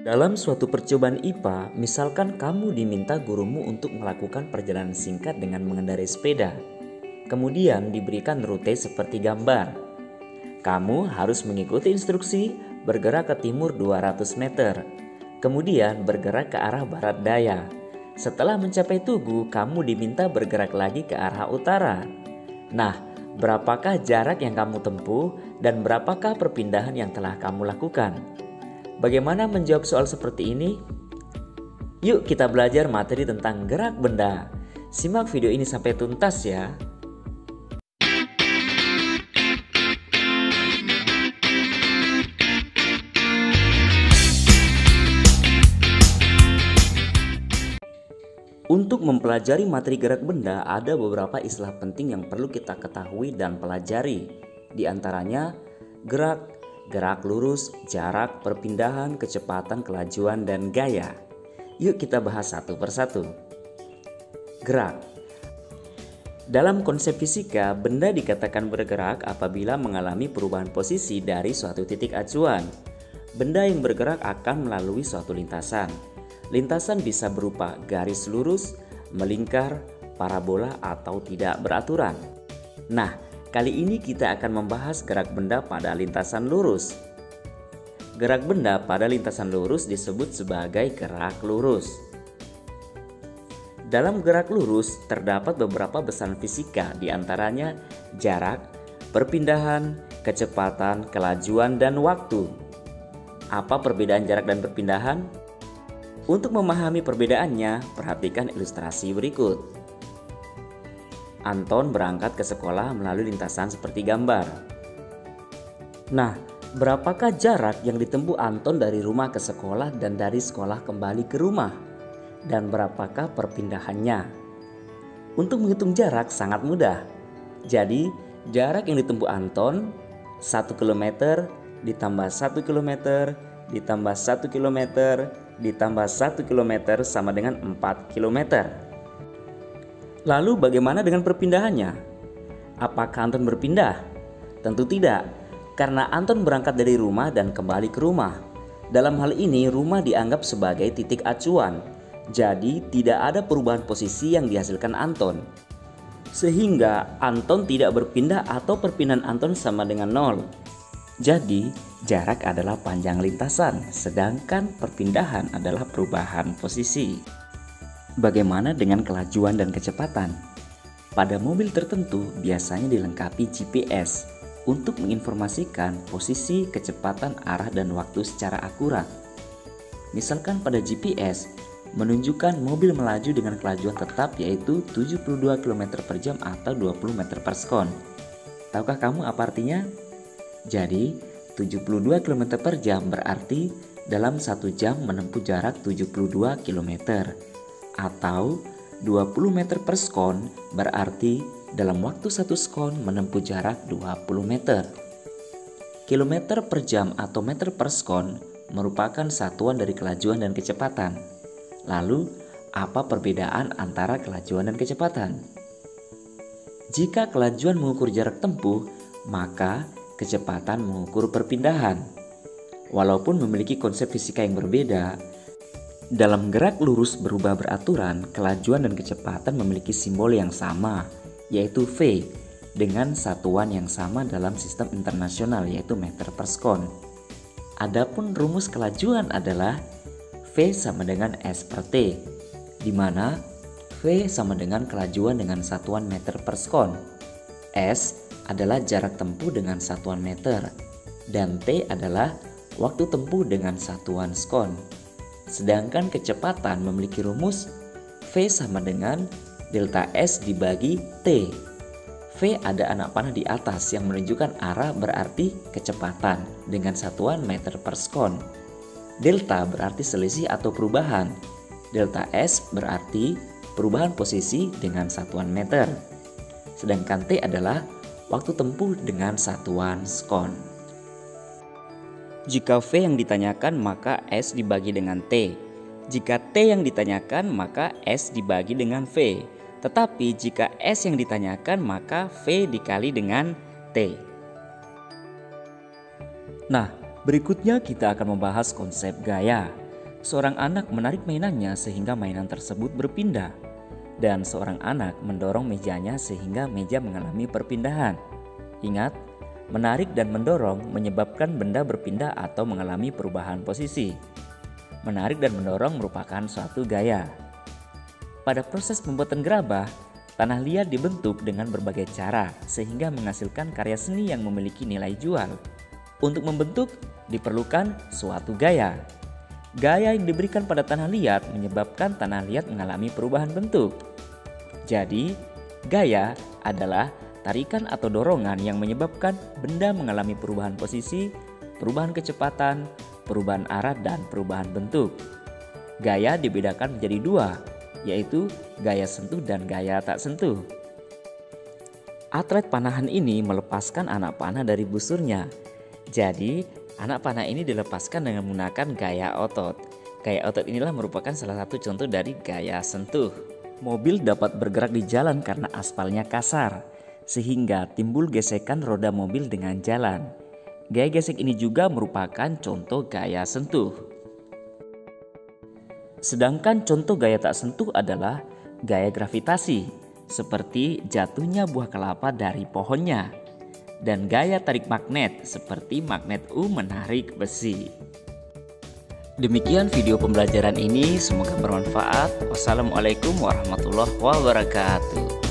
Dalam suatu percobaan IPA, misalkan kamu diminta gurumu untuk melakukan perjalanan singkat dengan mengendarai sepeda. Kemudian diberikan rute seperti gambar. Kamu harus mengikuti instruksi bergerak ke timur 200 meter. Kemudian bergerak ke arah barat daya. Setelah mencapai Tugu, kamu diminta bergerak lagi ke arah utara. Nah, berapakah jarak yang kamu tempuh dan berapakah perpindahan yang telah kamu lakukan? Bagaimana menjawab soal seperti ini? Yuk kita belajar materi tentang gerak benda. Simak video ini sampai tuntas ya. Untuk mempelajari materi gerak benda, ada beberapa istilah penting yang perlu kita ketahui dan pelajari. Di antaranya gerak, gerak lurus, jarak, perpindahan, kecepatan, kelajuan, dan gaya. Yuk kita bahas satu persatu. Gerak. Dalam konsep fisika, benda dikatakan bergerak apabila mengalami perubahan posisi dari suatu titik acuan. Benda yang bergerak akan melalui suatu lintasan. Lintasan bisa berupa garis lurus, melingkar, parabola, atau tidak beraturan. Nah, kali ini kita akan membahas gerak benda pada lintasan lurus. Gerak benda pada lintasan lurus disebut sebagai gerak lurus. Dalam gerak lurus terdapat beberapa besaran fisika, diantaranya jarak, perpindahan, kecepatan, kelajuan, dan waktu. Apa perbedaan jarak dan perpindahan? Untuk memahami perbedaannya, perhatikan ilustrasi berikut. Anton berangkat ke sekolah melalui lintasan seperti gambar. Nah, berapakah jarak yang ditempuh Anton dari rumah ke sekolah dan dari sekolah kembali ke rumah? Dan berapakah perpindahannya? Untuk menghitung jarak sangat mudah. Jadi, jarak yang ditempuh Anton 1 km ditambah 1 km ditambah 1 km ditambah 1 km sama dengan 4 km. Lalu bagaimana dengan perpindahannya? Apakah Anton berpindah? Tentu tidak, karena Anton berangkat dari rumah dan kembali ke rumah. Dalam hal ini rumah dianggap sebagai titik acuan, jadi tidak ada perubahan posisi yang dihasilkan Anton. Sehingga Anton tidak berpindah atau perpindahan Anton sama dengan 0. Jadi, jarak adalah panjang lintasan, sedangkan perpindahan adalah perubahan posisi. Bagaimana dengan kelajuan dan kecepatan? Pada mobil tertentu biasanya dilengkapi GPS untuk menginformasikan posisi, kecepatan, arah, dan waktu secara akurat. Misalkan pada GPS menunjukkan mobil melaju dengan kelajuan tetap yaitu 72 km per jam atau 20 meter per sekon. Tahukah kamu apa artinya? Jadi 72 km per jam berarti dalam 1 jam menempuh jarak 72 km atau 20 meter per sekon berarti dalam waktu 1 sekon menempuh jarak 20 meter. Kilometer per jam atau meter per sekon merupakan satuan dari kelajuan dan kecepatan. Lalu apa perbedaan antara kelajuan dan kecepatan? Jika kelajuan mengukur jarak tempuh, maka kecepatan mengukur perpindahan. Walaupun memiliki konsep fisika yang berbeda, dalam gerak lurus berubah beraturan, kelajuan dan kecepatan memiliki simbol yang sama, yaitu V, dengan satuan yang sama dalam sistem internasional yaitu meter per sekon. Adapun rumus kelajuan adalah V sama dengan S per T, di mana V sama dengan kelajuan dengan satuan meter per sekon. S adalah jarak tempuh dengan satuan meter, dan T adalah waktu tempuh dengan satuan sekon. Sedangkan kecepatan memiliki rumus V sama dengan delta S dibagi T. V ada anak panah di atas yang menunjukkan arah berarti kecepatan dengan satuan meter per sekon. Delta berarti selisih atau perubahan. Delta S berarti perubahan posisi dengan satuan meter. Sedangkan T adalah waktu tempuh dengan satuan sekon. Jika V yang ditanyakan maka S dibagi dengan T. Jika T yang ditanyakan maka S dibagi dengan V. Tetapi jika S yang ditanyakan maka V dikali dengan T. Nah, berikutnya kita akan membahas konsep gaya. Seorang anak menarik mainannya sehingga mainan tersebut berpindah, dan seorang anak mendorong mejanya sehingga meja mengalami perpindahan. Ingat, menarik dan mendorong menyebabkan benda berpindah atau mengalami perubahan posisi. Menarik dan mendorong merupakan suatu gaya. Pada proses pembuatan gerabah, tanah liat dibentuk dengan berbagai cara sehingga menghasilkan karya seni yang memiliki nilai jual. Untuk membentuk diperlukan suatu gaya. Gaya yang diberikan pada tanah liat menyebabkan tanah liat mengalami perubahan bentuk. Jadi, gaya adalah tarikan atau dorongan yang menyebabkan benda mengalami perubahan posisi, perubahan kecepatan, perubahan arah, dan perubahan bentuk. Gaya dibedakan menjadi dua, yaitu gaya sentuh dan gaya tak sentuh. Atlet panahan ini melepaskan anak panah dari busurnya. Jadi, anak panah ini dilepaskan dengan menggunakan gaya otot. Gaya otot inilah merupakan salah satu contoh dari gaya sentuh. Mobil dapat bergerak di jalan karena aspalnya kasar, sehingga timbul gesekan roda mobil dengan jalan. Gaya gesek ini juga merupakan contoh gaya sentuh. Sedangkan contoh gaya tak sentuh adalah gaya gravitasi, seperti jatuhnya buah kelapa dari pohonnya, dan gaya tarik magnet seperti magnet U menarik besi. Demikian video pembelajaran ini, semoga bermanfaat. Wassalamualaikum warahmatullahi wabarakatuh.